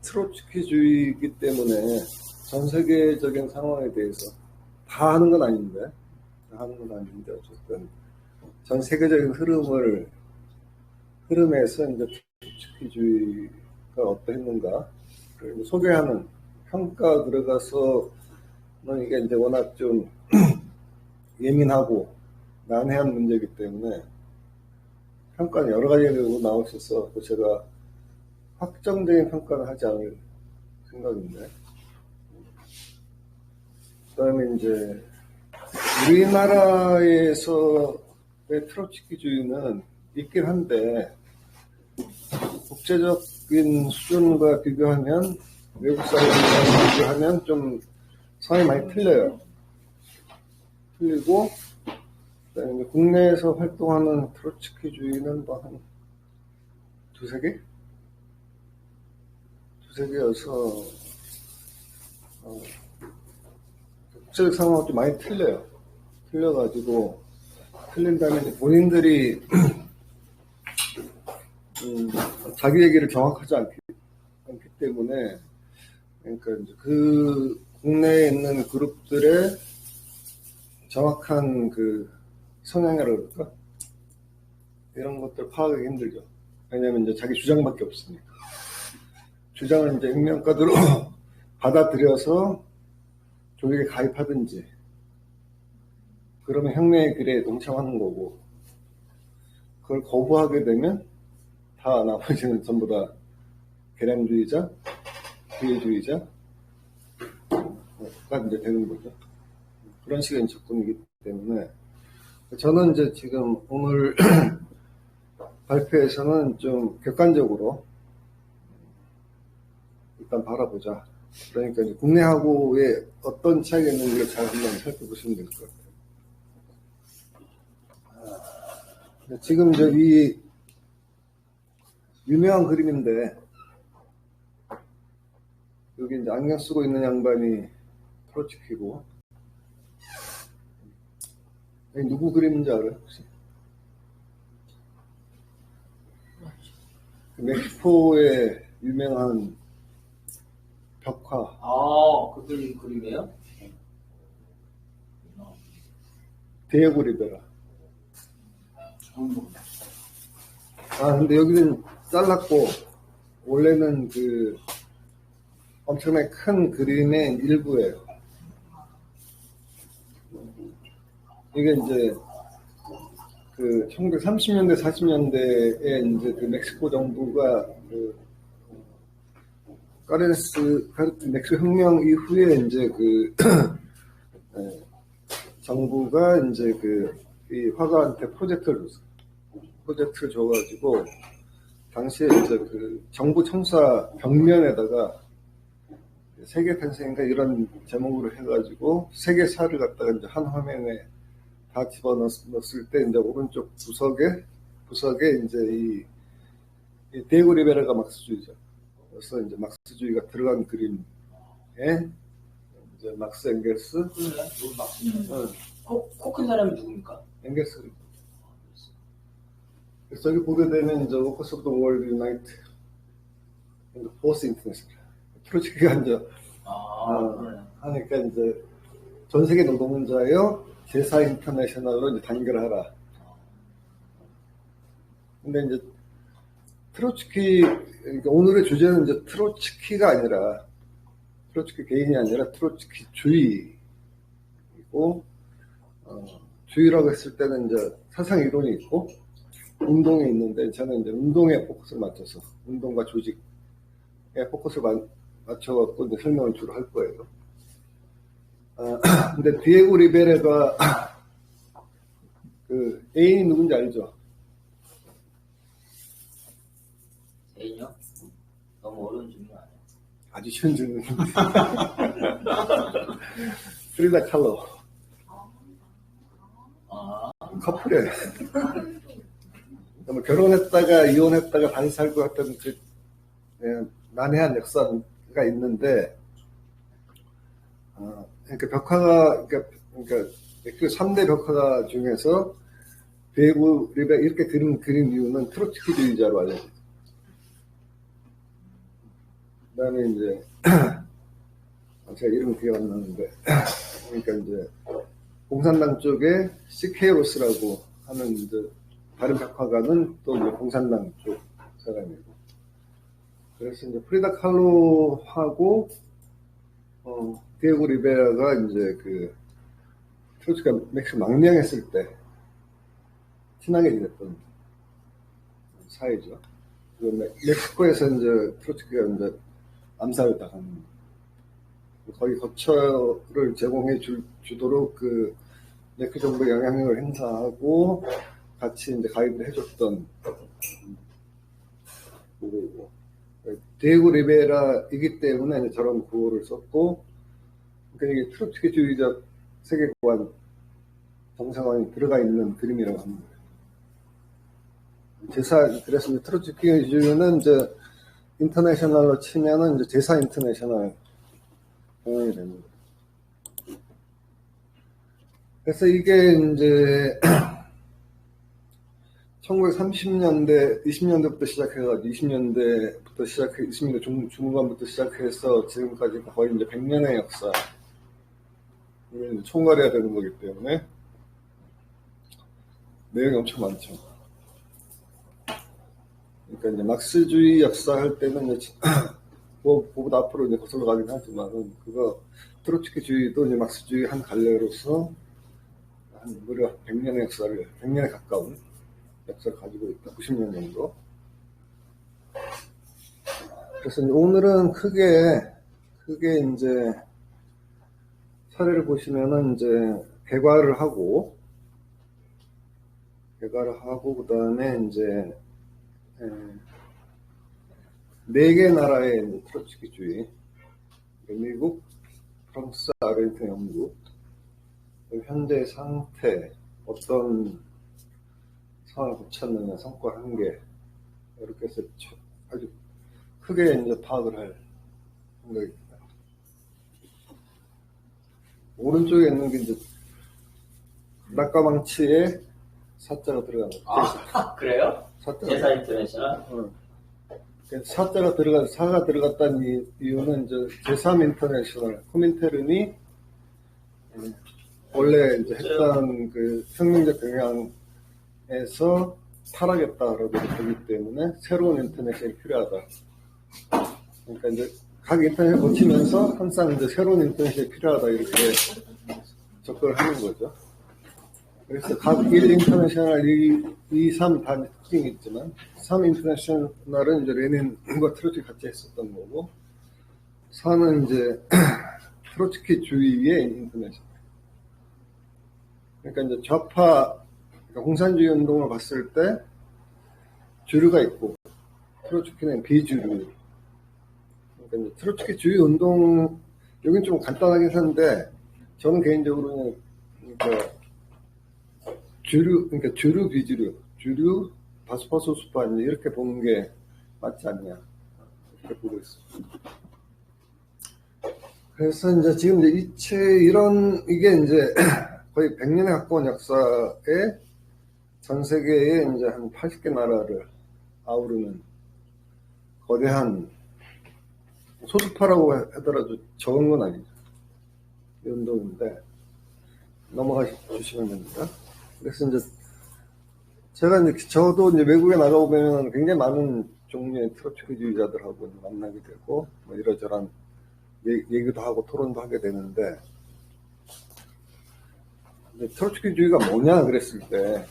트로츠키주의이기 때문에 전 세계적인 상황에 대해서 다 하는 건 아닌데, 어쨌든 전 세계적인 흐름에서 이제 트로츠키주의가 어떠했는가 소개하는 평가 들어가서는 이게 이제 워낙 좀 예민하고 난해한 문제이기 때문에 평가는 여러 가지로 나올 수 있어 제가 확정적인 평가는 하지 않을 생각인데, 그다음에 이제 우리나라에서의 트로츠키주의는 있긴 한데 국제적인 수준과 비교하면, 외국 사회들과 비교하면 좀 상황이 많이 틀려요. 틀리고, 그다음에 국내에서 활동하는 트로츠키주의는 뭐 한 두세 개? 두세 개여서 국제적 상황은 좀 많이 틀려요. 틀려가지고, 틀린 다음에 본인들이 자기 얘기를 정확하지 않기 때문에, 그러니까 이제 그 국내에 있는 그룹들의 정확한 그 성향이라고 그럴까? 이런 것들 파악하기 힘들죠. 왜냐면 이제 자기 주장밖에 없으니까. 주장을 이제 혁명가들로 받아들여서 조직에 가입하든지, 그러면 혁명의 길에 동참하는 거고, 그걸 거부하게 되면 다 나머지는 전부 다 개량주의자, 기회주의자가 이제 되는 거죠. 그런 식의 접근이기 때문에 저는 이제 지금 오늘 발표에서는 좀 객관적으로 일단 바라보자. 그러니까 이제 국내하고의 어떤 차이가 있는지를 잘 한번 살펴보시면 될 것 같아요. 지금 이제 이 유명한 그림인데, 여기 이제 안경 쓰고 있는 양반이 트로츠키고, 누구 그림인지 알아요, 혹시? 멕시코의 유명한 벽화. 그 그림이에요? 디에고 리베라. 근데 여기는 잘랐고, 원래는 그 엄청나게 큰 그림의 일부예요. 이게 이제 그 1930년대, 40년대에 이제 그 멕시코 정부가 그 멕시코 혁명 이후에 이제 그 정부가 이제 이 화가한테 프로젝트를 줘가지고, 당시에 이제 그 정부 청사 벽면에다가 세계탄생인가 이런 제목으로 해가지고 세계사를 갖다가 이제 한 화면에 다 집어넣었을 때, 이제 오른쪽 구석에 이제 이 디에고 리베라가 막스주의자. 그래서 이제 막스주의가 들어간 그림에 이제 막스 엥겔스. 코 큰 사람이 누굽니까? 엥겔스. 그래서 여기 보게 되면 이제 워커스 오브 더 월드 유나이트, 포스 인터내셔널. 트로츠키가 이제 하니까 이제 전 세계 노동자여 제4 인터내셔널로 이제 단결하라. 근데 이제 트로츠키, 그러니까 오늘의 주제는 이제 트로츠키가 아니라, 트로츠키 개인이 아니라 트로츠키주의이고, 주의라고 했을 때는 이제 사상 이론이 있고 운동이 있는데, 저는 이제 운동에 포커스를 맞춰서, 운동과 조직에 포커스를 맞춰갖고 이제 설명을 주로 할 거예요. 근데 디에고 리베라가 그 애인이 누군지 알죠? 애인이요? 너무 어려운 질문 아니에요? 아주 쉬운 질문인데. 프리다 칼로. 커플이에요. 결혼했다가 이혼했다가 다시 살고 했던 그 난해한 역사가 있는데, 그러니까 벽화가, 그러니까 그 3대 벽화가 중에서 디에고 리베라 이렇게 그린 이유는 트로츠키주의자로 알려져 있어요. 그다음에 이제 제가 이름 기억 안 나는데 그러니까 이제 공산당 쪽에 시케이로스라고 하는 이제 다른 작화가는 또 이제 공산당 쪽 사람이고, 그래서 이제 프리다 칼로하고 디에고 리베라가 이제 그 트로츠키가 멕시코 망명했을 때 친하게 지냈던 사이죠. 멕시코에서 이제 트로츠키가 이제 암살을 당한, 거의 거처를 제공해 주도록 그 멕시코 정부의 영향력을 행사하고 같이 이제 가입을 해줬던 구호고, 디에고 리베라이기 때문에 이제 저런 구호를 썼고, 그러니까 이게 트로츠키주의적 세계관 정상화에 들어가 있는 그림이라고 합니다. 그래서 이제 트로츠키주의는 이제 인터내셔널로 치면은 이제 제사 인터내셔널 동원이 됩니다. 그래서 이게 이제 1930년대, 20년대부터 시작해가지고 20년대 중반부터 시작해서 지금까지 거의 이제 100년의 역사 이걸 총괄해야 되는 거기 때문에 내용이 엄청 많죠. 그러니까 이제 막스주의 역사 할 때는 이제 그보다 앞으로 이제 거슬러 가긴 하지만은 그거 트로츠키주의도 이제 막스주의 한 갈래로서 한 무려 100년에 가까운 역사를 가지고 있다. 90년 정도. 그래서 오늘은 크게 이제 사례를 보시면은 이제 개괄을 하고 그 다음에 이제 4개 나라의 이제 트로츠키주의, 미국, 프랑스, 아르헨티나, 영국, 현재 상태, 어떤 상황을 거쳤느냐, 성과 한계, 이렇게 해서 아주 크게 이제 파악을 할 생각입니다. 오른쪽에 있는 게 이제 낙가망치에 사자가 들어가는 아, 그래요? 제사 인터내셔널? 사가 들어갔다는 이유는 이제 제3 인터내셔널 코민테른이 원래 이제 했던 그 혁명적 경향에서 타락했다라고 보기 때문에 새로운 인터내셔널이 필요하다. 그러니까 이제 각 인터넷을 거치면서 항상 이제 새로운 인터넷이 필요하다 이렇게 접근을 하는 거죠. 그래서 각 1 인터내셔널, 2, 3 다 특징이 있지만 3 인터내셔널은 이제 레닌과 트로츠키 같이 했었던 거고 4는 이제 트로츠키주의의 인터내셔널. 그러니까 이제 좌파 그러니까 공산주의 운동을 봤을 때 주류가 있고 트로츠키는 비주류. 그러니까 트로츠키주의 운동, 여긴 좀 간단하긴 한데, 저는 개인적으로는, 그러니까 주류, 비주류, 주류, 다수파, 소수파, 이렇게 보는 게 맞지 않냐. 이렇게 보고 있습니다. 그래서 이제 지금 이제 이게 이제 거의 100년에 가까운 역사에 전 세계에 이제 한 80개 나라를 아우르는 거대한 소수파라고 하더라도 적은 건 아니죠. 이 운동인데 넘어가 주시면 됩니다. 그래서 이제 저도 이제 외국에 나가보면 굉장히 많은 종류의 트로츠키주의자들하고 만나게 되고 뭐 이러저런 얘기도 하고 토론도 하게 되는데, 트로츠키주의가 뭐냐 그랬을 때,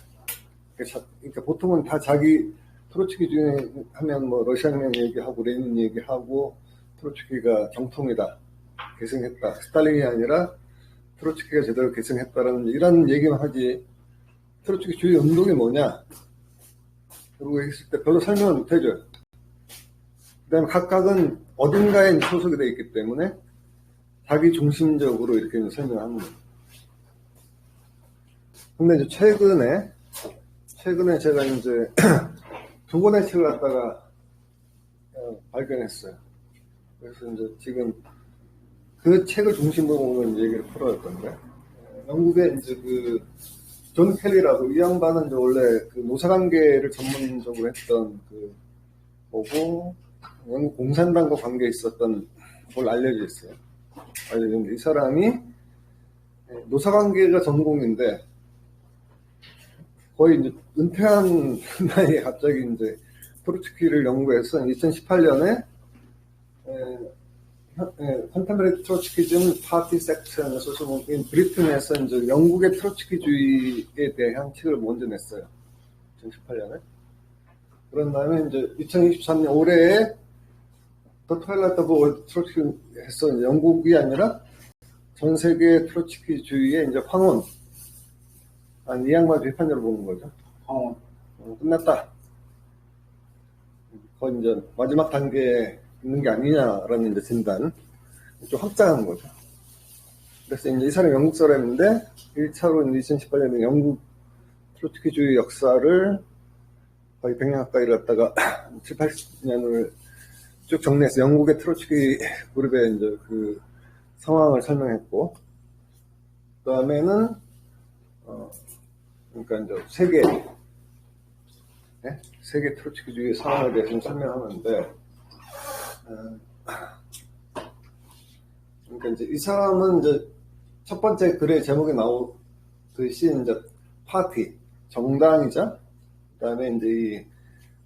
그러니까 보통은 다 자기 트로츠키주의 하면 뭐 러시아혁명 얘기하고 레닌 얘기하고 트로츠키가 정통이다, 계승했다, 스탈린이 아니라 트로츠키가 제대로 계승했다라는 이런 얘기만 하지 트로츠키주의 운동이 뭐냐 그러고 했을 때 별로 설명을 못 해줘요. 그 다음에 각각은 어딘가에 소속이 되어 있기 때문에 자기 중심적으로 이렇게 설명하는 거예요. 근데 이제 최근에 제가 이제 2권의 책을 갖다가 발견했어요. 그래서 이제 지금 그 책을 중심으로 오늘 얘기를 풀어야 건데, 영국에 이제 그 존 켈리라고, 이 양반은 이제 원래 그 노사관계를 전문적으로 했던 그 거고, 영국 공산당과 관계 있었던 걸 알려져 있어요. 알려졌는데 이 사람이 노사관계가 전공인데 거의 이제 은퇴한 나이에 갑자기 이제 트로츠키를 연구해서 2018년에 컨템포러리 트로츠키즘 파티 섹션을 써서 브리튼에서 이제 영국의 트로츠키주의에 대한 책을 먼저 냈어요. 2018년에. 그런 다음에 이제 2023년 올해에 더 트와일라이트 오브 월드 트로츠키에서 영국이 아니라 전 세계 트로츠키주의의 이제 황혼, 이 양반 비판자로 보는 거죠. 끝났다. 거의 이제 마지막 단계에 있는 게 아니냐라는 이제 진단, 좀 확장한 거죠. 그래서 이제 이 사람이 영국 사람인데, 1차로 2018년에 영국 트로츠키주의 역사를 거의 100년 가까이를 갖다가 7, 80년을 쭉 정리해서 영국의 트로츠키 그룹의 이제 그 상황을 설명했고, 그 다음에는, 그러니까 이제 세계 트로츠키주의 상황에 대해서 좀 설명하는데, 그러니까 이제 이 사람은 이제 첫 번째 글의 제목에 나오듯이 이제 파티, 정당이자, 그 다음에 이제 이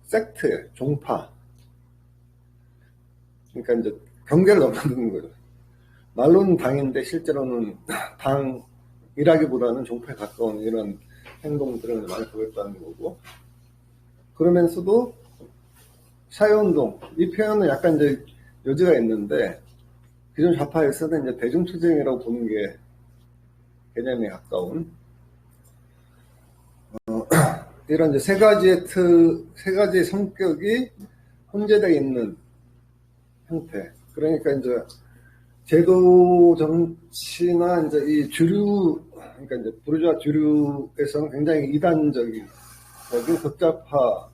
섹트, 종파. 그러니까 이제 경계를 넘나드는 거죠. 말로는 당인데 실제로는 당이라기보다는 종파에 가까운 이런 행동들을 많이 보였다는 거고. 그러면서도 사회운동, 이 표현은 약간 이제 여지가 있는데, 기존 좌파에서는 이제 대중투쟁이라고 보는 게 개념에 가까운, 이런 이제 세 가지의 성격이 혼재되어 있는 형태. 그러니까 이제 제도 정치나 이제 이 주류, 그러니까 이제 부르주아 주류에서는 굉장히 이단적인, 극좌파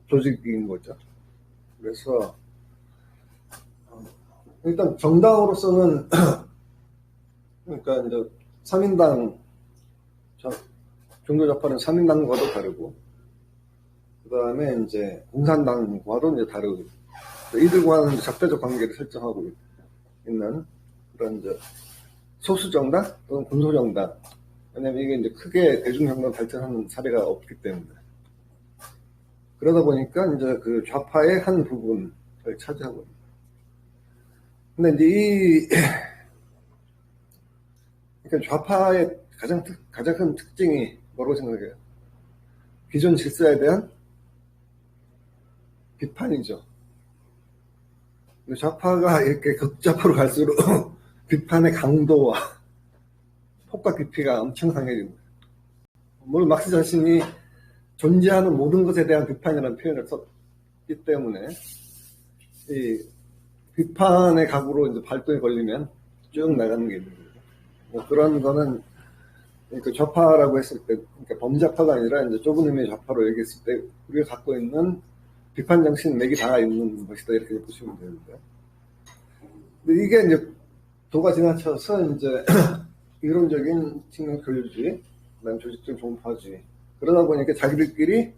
조직인 거죠. 그래서 일단 정당으로서는 그러니까 이제 3인당 종교좌파는 3인당과도 다르고, 그 다음에 이제 공산당과도 이제 다르고, 이들과는 적대적 관계를 설정하고 있는 그런 이제 소수정당 또는 군소정당. 왜냐면 이게 이제 크게 대중정당 발전하는 사례가 없기 때문에. 그러다 보니까 이제 그 좌파의 한 부분을 차지하고 있습니다. 근데 이제 그러니까 좌파의 가장 큰 특징이 뭐라고 생각해요? 기존 질서에 대한 비판이죠. 좌파가 이렇게 극좌파로 갈수록 비판의 강도와 폭과 깊이가 엄청 강해집니다. 물론 막스 자신이 존재하는 모든 것에 대한 비판이라는 표현을 썼기 때문에 이 비판의 각으로 이제 발동이 걸리면 쭉 나가는 게 있는 거죠. 뭐 그런 거는 그러니까 좌파라고 했을 때, 그러니까 범좌파가 아니라 이제 좁은 의미의 좌파로 얘기했을 때 우리가 갖고 있는 비판 정신 맥이 다 있는 것이다 이렇게 보시면 되는데, 근데 이게 이제 도가 지나쳐서 이제 이론적인 측면 교류주의, 그다음 조직적 종파주의, 그러다 보니까 자기들끼리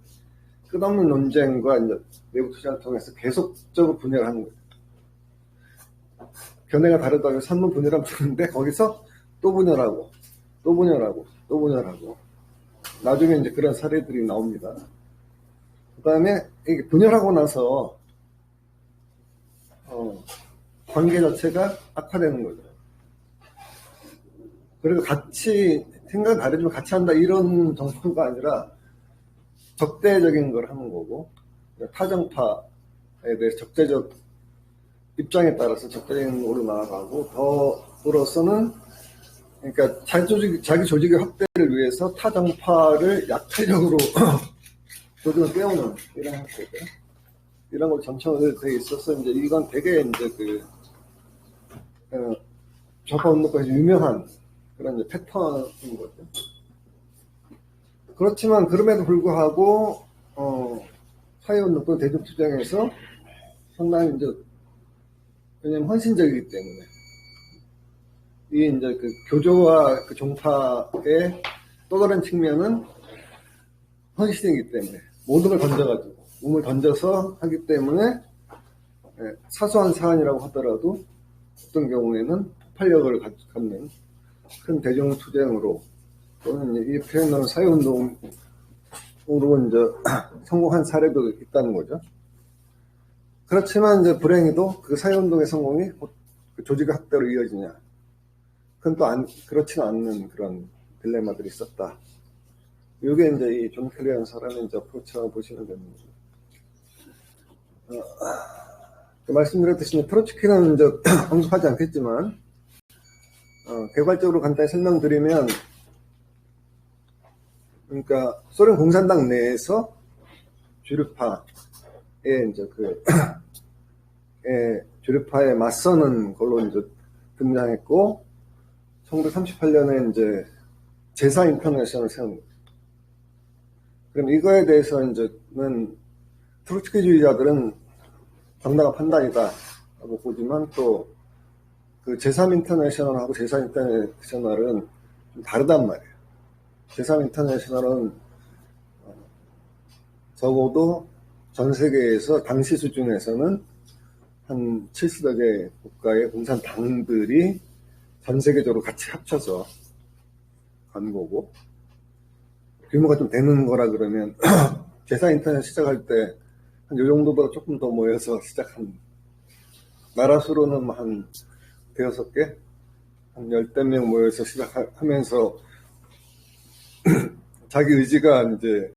끝없는 논쟁과 이제 내부 투쟁을 통해서 계속적으로 분열을 하는 거예요. 견해가 다르다고 산문 분열하면 되는데 거기서 또 분열하고 또 분열하고 또 분열하고 나중에 이제 그런 사례들이 나옵니다. 그 다음에 이게 분열하고 나서 관계 자체가 악화되는 거죠. 그리고 같이 생각은 다르지만 같이 한다 이런 정도가 아니라 적대적인 걸 하는 거고, 타정파에 대해 적대적 입장에 따라서 적대적인 으로 나아가고, 더불어서는 그러니까 자기 조직의 확대를 위해서 타정파를 약탈적으로 조직을 깨우는 이런 형태들, 이런 걸 전체적으로 되어 있어서 이제 이건 되게 이제 좌파 운동가에서 유명한 그런 이제 패턴인 거죠. 그렇지만 그럼에도 불구하고 사회운동 또는 대중투쟁에서 상당히 이제 왜냐면 헌신적이기 때문에 이 이제 그 교조와 그 종파의 또 다른 측면은 헌신이기 때문에 모든 걸 던져가지고 몸을 던져서 하기 때문에 사소한 사안이라고 하더라도 어떤 경우에는 폭발력을 갖는 큰 대중투쟁으로 또는 이 표현으로 사회운동으로 이제 성공한 사례도 있다는 거죠. 그렇지만 이제 불행히도 그 사회운동의 성공이 곧 그 조직의 확대로 이어지냐? 그건 또 그렇지는 않는 그런 딜레마들이 있었다. 이게 이제 이 존 켈리라는 사람의 이제 어프로치라고 보시면 됩니다. 말씀드렸듯이 트로츠키는 이제 언급하지 않겠지만 개괄적으로 간단히 설명드리면, 그러니까 소련 공산당 내에서 주류파의 이제 주류파에 맞서는 걸로 이제 등장했고, 1938년에 이제 제사 인터내셔널을 세운 거죠. 그럼 이거에 대해서 이제는 트로츠키주의자들은 정당한 판단이다 라고 보지만, 또 그 제3 인터내셔널하고 제사 인터내셔널은 좀 다르단 말이에요. 제3 인터내셔널은 적어도 전 세계에서 당시 수준에서는 한 70여 개 국가의 공산당들이 전 세계적으로 같이 합쳐서 간 거고, 규모가 좀 되는 거라 그러면 제4 인터넷 시작할 때 한 요 정도보다 조금 더 모여서 시작한, 나라 수로는 한 대여섯 개, 한 10명 모여서 시작하면서 자기 의지가 이제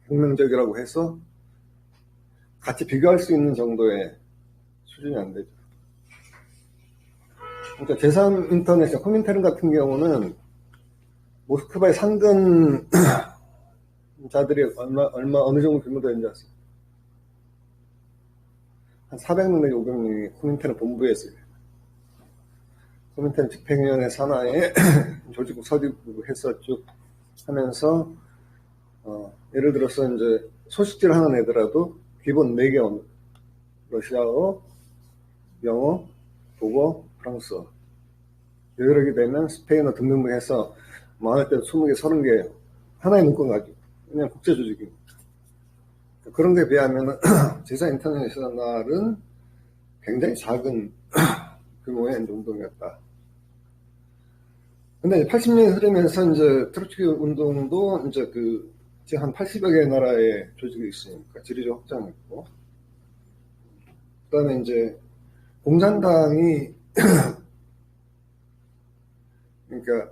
혁명적이라고 해서 같이 비교할 수 있는 정도의 수준이 안 되죠. 그러니까 제3 인터넷, 코민테른 같은 경우는 모스크바의 상근 자들이 어느 정도 규모 되는지 아세요? 한 400명 내지 500명이 코민테른 본부에 있어요. 코민테른 집행위원회 산하에 조직국 서기국 해서 쭉 하면서, 예를 들어서 이제 소식지를 하나 내더라도 기본 4개 언어, 러시아어, 영어, 독어, 프랑스어. 여러 개 되면 스페인어 등등등 해서 많을 때는 20개, 30개 하나의 문건 가지고, 그냥 국제조직입니다. 그런 게 비하면 제4 인터내셔널은 굉장히 작은 규모의 운동이었다. 근데 80년이 흐르면서 이제 트로츠키 운동도 이제 지금 한 80여 개의 나라의 조직이 있으니까 지리적 확장했고, 그 다음에 이제 공산당이 그러니까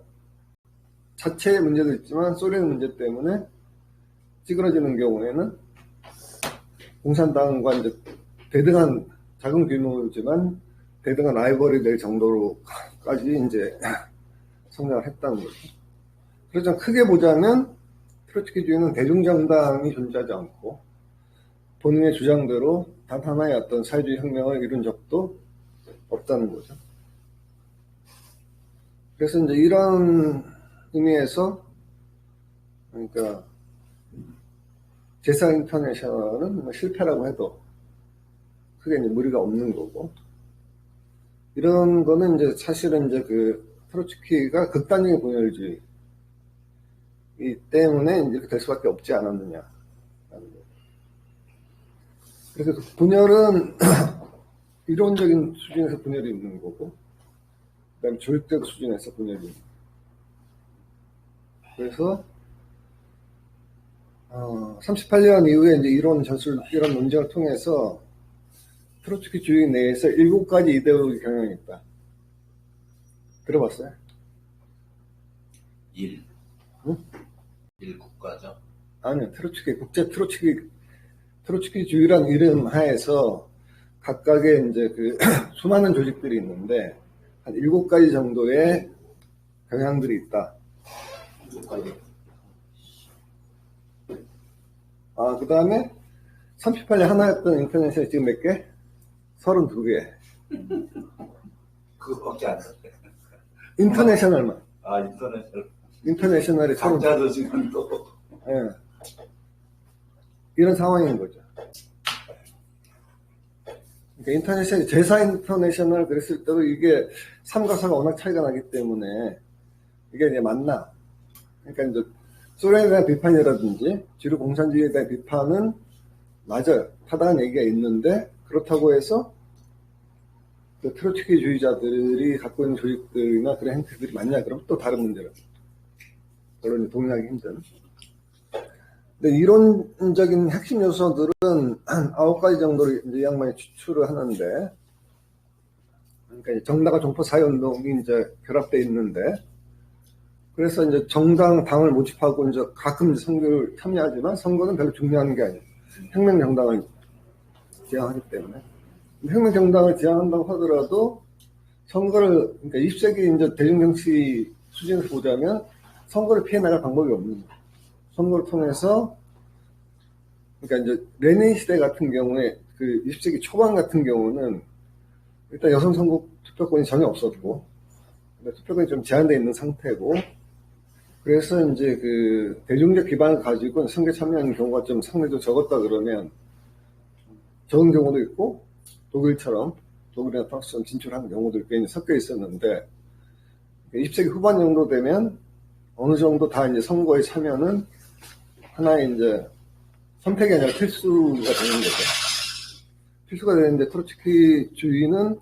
자체의 문제도 있지만 소련 문제 때문에 찌그러지는 경우에는 공산당과 이제 대등한, 작은 규모지만 대등한 라이벌이 될 정도로까지 이제 성장을 했다는 거죠. 그래서 크게 보자면 트로츠키주의는 대중정당이 존재하지 않고 본인의 주장대로 단 하나의 어떤 사회주의 혁명을 이룬 적도 없다는 거죠. 그래서 이제 이런 의미에서, 그러니까 제4 인터내셔널은 실패라고 해도 크게 이제 무리가 없는 거고, 이런 거는 이제 사실은 이제 트로츠키가 극단적인 분열주의 이 때문에 이제 될 수밖에 없지 않았느냐. 그래서 그 분열은 이론적인 수준에서 분열이 있는 거고, 그 다음에 조직적 수준에서 분열이 있는 거고. 그래서 38년 이후에 이제 이런 논쟁을 통해서 트로츠키주의 내에서 7가지 이데올로기 경향이 있다. 들어봤어요? 응? 1국가죠? 아니요, 국제 트로츠키주의란 이름 하에서 각각의 이제 수많은 조직들이 있는데, 한 7가지 정도의 경향들이 있다. 7가지. 그 다음에 38년 하나였던 인터넷에 지금 몇 개? 32개. 그거밖에 안 썼어요. 인터내셔널만. 인터내셔널이 각자 조직은 또. 예. 이런 상황인 거죠. 그러니까 제4 인터내셔널 그랬을 때도 이게 3과 4가 워낙 차이가 나기 때문에 이게 이제 맞나. 그러니까 이제 소련에 대한 비판이라든지 주류 공산주의에 대한 비판은 맞아요. 타당한 얘기가 있는데, 그렇다고 해서 그 트로츠키주의자들이 갖고 있는 조직들이나 그런 행태들이 맞냐? 그럼 또 다른 문제라. 물론 동의하기 힘든. 근데 이론적인 핵심 요소들은 한 9가지 정도를 이제 이 양반이 추출을 하는데, 그러니까 이제 정당과 종포 사회운동이 이제 결합되어 있는데, 그래서 이제 당을 모집하고 이제 가끔 이제 선거를 참여하지만 선거는 별로 중요한 게 아니에요. 혁명정당을 지향하기 때문에. 혁명정당을 지향한다고 하더라도 선거를, 그러니까 20세기 이제 대중정치 수준에서 보자면 선거를 피해 나갈 방법이 없는 거예요. 선거를 통해서, 그러니까 이제 레닌 시대 같은 경우에 그 20세기 초반 같은 경우는 일단 여성 선거 투표권이 전혀 없었고, 투표권이 좀 제한되어 있는 상태고, 그래서 이제 그 대중적 기반을 가지고 선거에 참여하는 경우가 좀 상대적으로 적었다 그러면 적은 경우도 있고, 독일이나 프랑스처럼 진출하는 경우도 꽤 섞여 있었는데, 20세기 후반 정도 되면 어느 정도 다 이제 선거에 참여는 하나의 이제 선택이 아니라 필수가 되는 거죠. 필수가 되는데 트로츠키주의는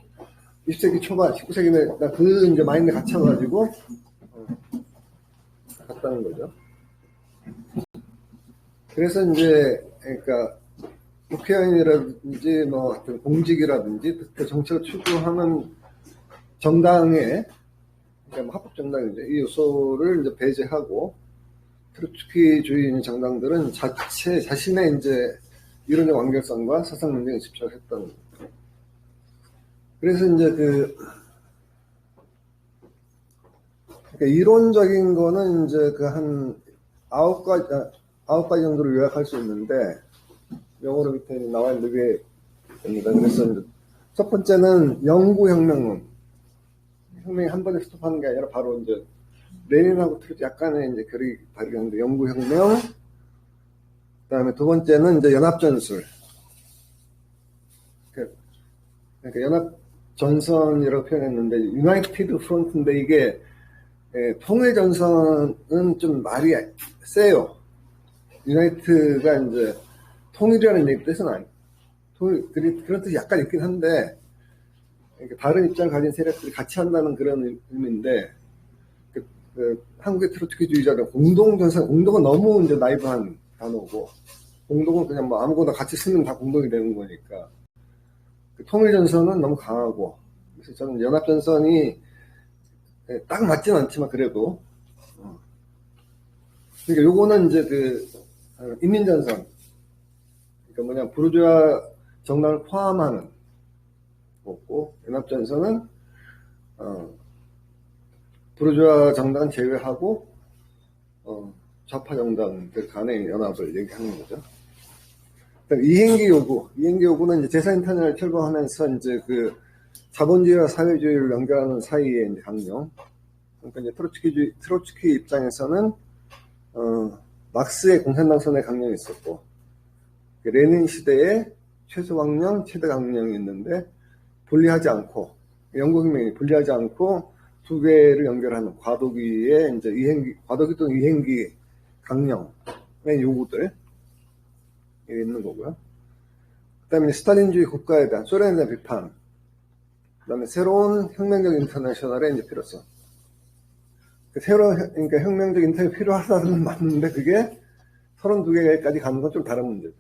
20세기 초반, 19세기 내 그 이제 마인드에 갇혀가지고 갔다는 거죠. 그래서 이제 그러니까 국회의원이라든지 뭐 하여튼 공직이라든지 그 정책을 추구하는 정당의 그러니까 뭐 합법 정당이죠. 이 요소를 이제 배제하고 트로츠키주의 정당들은 자신의 이제 이론적 완결성과 사상 논쟁에 집착했던 거예요. 그래서 이제 그러니까 이론적인 거는 이제 그 한 9가지 정도로 요약할 수 있는데, 영어로 밑에 나와 있는 게 됩니다. 그래서 이제 첫 번째는 영구혁명론. 혁명이 한 번에 스톱하는 게 아니라 바로 이제 레닌하고 트로츠 약간의 이제 결이 다르긴 한데, 영구혁명. 그 다음에 두 번째는 이제 연합전술. 그러니까 연합전선이라고 표현했는데, 유나이티드 프론트인데 이게 통일전선은 좀 말이 세요. 유나이트가 이제 통일이라는 얘기 뜻은 아니에요. 그런 뜻이 약간 있긴 한데, 그러니까 다른 입장을 가진 세력들이 같이 한다는 그런 의미인데, 한국의 트로츠키주의자는 공동은 너무 이제 나이브한 단어고, 공동은 그냥 뭐 아무거나 같이 쓰면 다 공동이 되는 거니까, 통일전선은 너무 강하고, 그래서 저는 연합전선이 딱 맞지는 않지만 그래도, 그러니까 요거는 이제 인민전선, 그러니까 뭐냐, 부르주아 정당을 포함하는 거고, 연합전선은, 부르주아 정당은 제외하고, 좌파 정당들 간의 연합을 얘기하는 거죠. 이행기 요구는 이제 재산인터넷을 철거하면서 이제 자본주의와 사회주의를 연결하는 사이에 이제 강령. 그러니까 이제 트로츠키 입장에서는, 막스의 공산당 선의 강령이 있었고, 레닌 시대에 최소 강령, 최대 강령이 있는데, 영국혁명이 분리하지 않고 두 개를 연결하는 과도기의 이제 과도기 또는 이행기 강령의 요구들, 있는 거고요. 그 다음에 스탈린주의 국가에 대한, 소련에 대한 비판, 그 다음에 새로운 혁명적 인터내셔널의 이제 필요성. 그러니까 혁명적 인터넷이 필요하다는 건 맞는데, 그게 32개까지 가는 건 좀 다른 문제죠.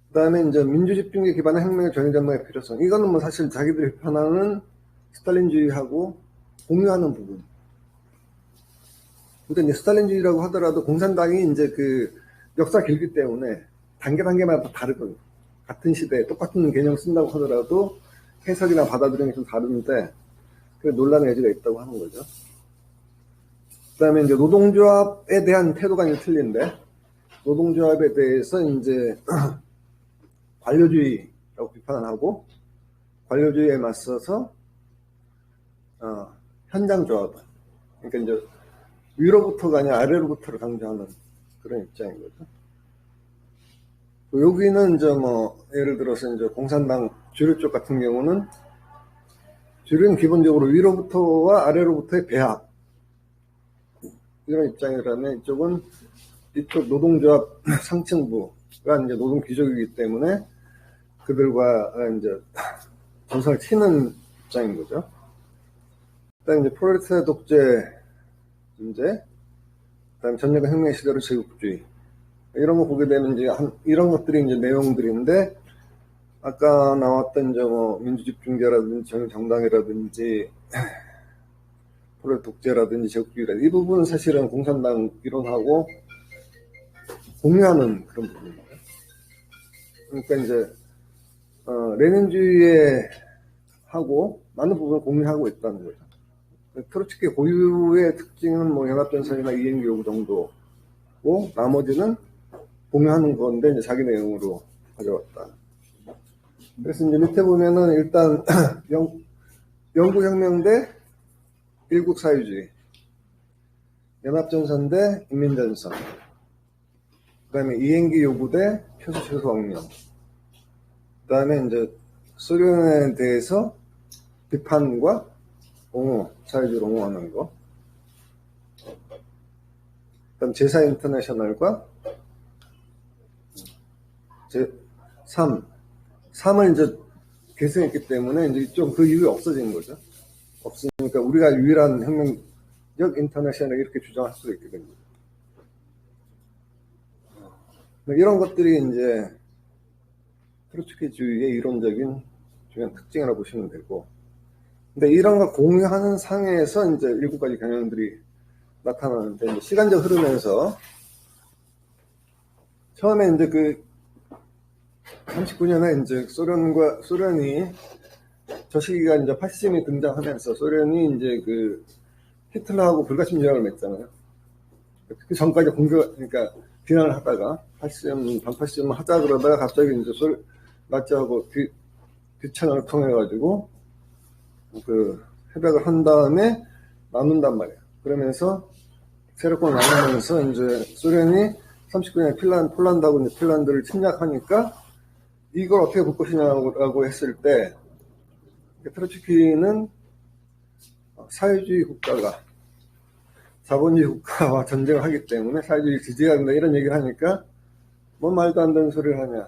그 다음에 이제 민주집중에 기반한 혁명의 전위전망의 필요성. 이거는 뭐 사실 자기들이 비판하는 스탈린주의하고 공유하는 부분. 근데 이제 스탈린주의라고 하더라도 공산당이 이제 역사 길기 때문에 단계마다 다르거든요. 같은 시대에 똑같은 개념 쓴다고 하더라도 해석이나 받아들임이 좀 다른데, 논란의 여지가 있다고 하는 거죠. 그 다음에 이제 노동조합에 대한 태도가 이제 틀린데, 노동조합에 대해서 이제 관료주의라고 비판을 하고, 관료주의에 맞서서, 현장조합. 그러니까 이제 위로부터가 아니라 아래로부터를 강조하는 그런 입장인 거죠. 여기는 이제 예를 들어서 이제 공산당 주류 쪽 같은 경우는, 주류는 기본적으로 위로부터와 아래로부터의 배합, 이런 입장이라면, 이쪽 노동조합 상층부가 이제 노동 귀족이기 때문에 그들과 이제 전선을 치는 입장인 거죠. 일단 이제 프롤레타리아 독재 문제, 그다음 전쟁과 혁명 시대로 제국주의 이런 거 보게 되면 이제 이런 것들이 이제 내용들인데 아까 나왔던 이제 뭐 민주집중제라든지 정당이라든지 프롤레타리아 독재라든지 제국주의라든지 이 부분은 사실은 공산당 이론하고 공유하는 그런 부분입니다. 그러니까 이제 레닌주의에 하고 많은 부분을 공유하고 있다는 거죠. 트로츠키 고유의 특징은 뭐 연합전선이나 이행기 요구 정도고 나머지는 공유하는 건데 이제 자기 내용으로 가져왔다. 그래서 이제 밑에 보면은 일단 영구혁명 대 일국사회주의, 연합전선 대 인민전선, 그 다음에 이행기 요구 대 표수왕명, 그 다음에 이제 소련에 대해서 비판과 옹호, 사회주의를 옹호하는 거, 그 다음 제4 인터내셔널과 3을 이제 계승했기 때문에 이제 좀 그 이후에 없어진 거죠. 없으니까 우리가 유일한 혁명적 인터내셔널 이렇게 주장할 수도 있게 된 거죠. 이런 것들이 이제 트로츠키주의의 이론적인 중요한 특징이라고 보시면 되고, 근데 이런 걸 공유하는 상에서 이제 7가지 경향들이 나타나는데, 이제 시간적 흐르면서 처음에 이제 그 39년에 이제 소련이 저 시기가 이제 파시즘이 등장하면서 소련이 이제 그 히틀러하고 불가침 조약을 맺잖아요. 그 전까지 그러니까 비난을 하다가 반파시즘을 하자 그러다가 갑자기 이제 나치하고 귀천을 통해가지고 그 협약을 한 다음에 나눈단 말이에요. 그러면서 세력권을 나누면서 이제 소련이 39년에 폴란드하고 이제 핀란드를 침략하니까 이걸 어떻게 볼 것이냐고 했을 때 트로츠키는 사회주의 국가가 자본주의 국가와 전쟁을 하기 때문에 사회주의 지지해야 된다 이런 얘기를 하니까 뭔 말도 안 되는 소리를 하냐,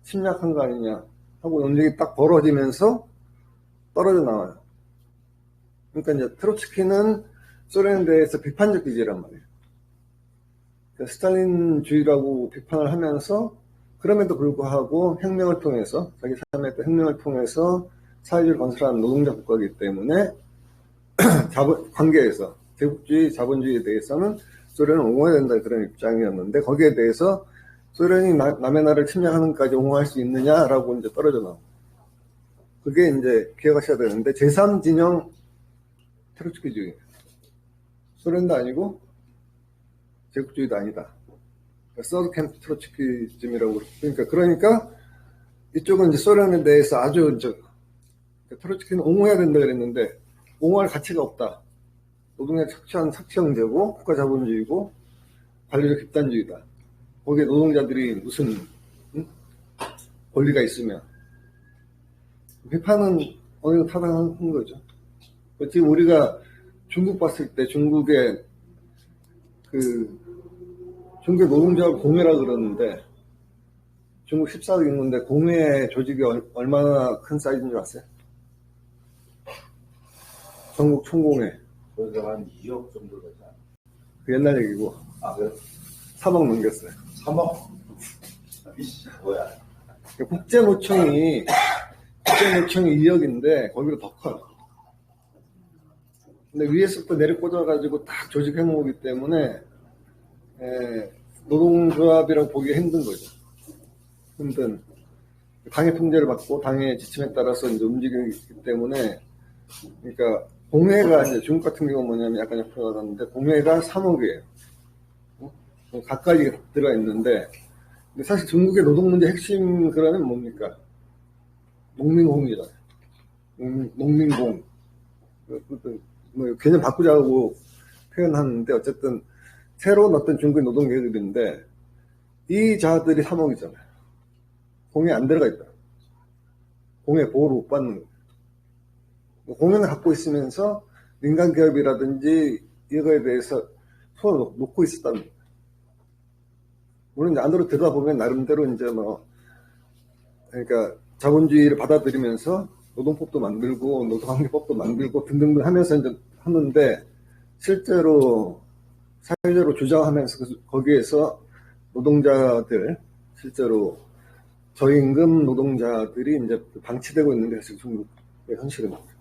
침략한 거 아니냐 하고 논쟁이 딱 벌어지면서 떨어져 나와요. 그러니까 이제 트로츠키는 소련에 대해서 비판적 기제란 말이에요. 그러니까 스탈린주의라고 비판을 하면서 그럼에도 불구하고 혁명을 통해서 자기 삶의 혁명을 통해서 사회주의를 건설하는 노동자 국가이기 때문에 관계에서 제국주의, 자본주의에 대해서는 소련을 옹호해야 된다 그런 입장이었는데 거기에 대해서 소련이 남의 나라를 침략하는 것까지 옹호할 수 있느냐라고 이제 떨어져 나오고 그게 이제 기억하셔야 되는데 제3진영 트로츠키주의 소련도 아니고 제국주의도 아니다. 서드 캠프 트로츠키즘이라고 그러니까 이쪽은 이제 소련에 대해서 아주 트로츠키는 옹호해야 된다 그랬는데 옹호할 가치가 없다. 노동에 착취한 착취형제고 국가자본주의고 관리적 집단주의다. 거기에 노동자들이 무슨 권리가 있으면 비판은 어느 정도 타당한 거죠. 지금 우리가 중국 봤을 때 중국의 중국 노동자가 공회라 그러는데 중국 14억 인구인데 공회 조직이 얼마나 큰 사이즈인 줄 아세요? 전국 총공회. 그래서 한 2억 정도 되지 않아요? 그 옛날 얘기고. 아, 그래? 3억 넘겼어요. 3억? 이씨, 뭐야. 국제노총이 2억인데, 거기로 더 커요. 근데 위에서부터 내려 꽂아가지고 딱 조직 행모이기 때문에, 노동조합이라고 보기 힘든 거죠. 힘든. 당의 통제를 받고 당의 지침에 따라서 이제 움직이기 때문에, 그러니까, 공회가 이제 중국 같은 경우는 뭐냐면 약간 옆으로 나갔는데 공회가 3억이에요. 가까이 들어가 있는데 근데 사실 중국의 노동 문제 핵심 그러면 뭡니까? 농민공이다. 농민공. 뭐 개념 바꾸자고 표현하는데 어쨌든 새로운 어떤 중국의 노동 계급인데 이 자들이 3억이잖아요. 공회에 안 들어가 있다. 공회 보호를 못 받는 거예요. 공연을 갖고 있으면서 민간 기업이라든지 이거에 대해서 손을 놓고 있었다는 거예요. 물론 이제 안으로 들어가 보면 나름대로 이제 그러니까 자본주의를 받아들이면서 노동법도 만들고 노동관계법도 만들고 등등등 하면서 이제 하는데 실제로 사회적으로 주장하면서 거기에서 노동자들 실제로 저임금 노동자들이 이제 방치되고 있는 게 지금 중국의 현실입니다.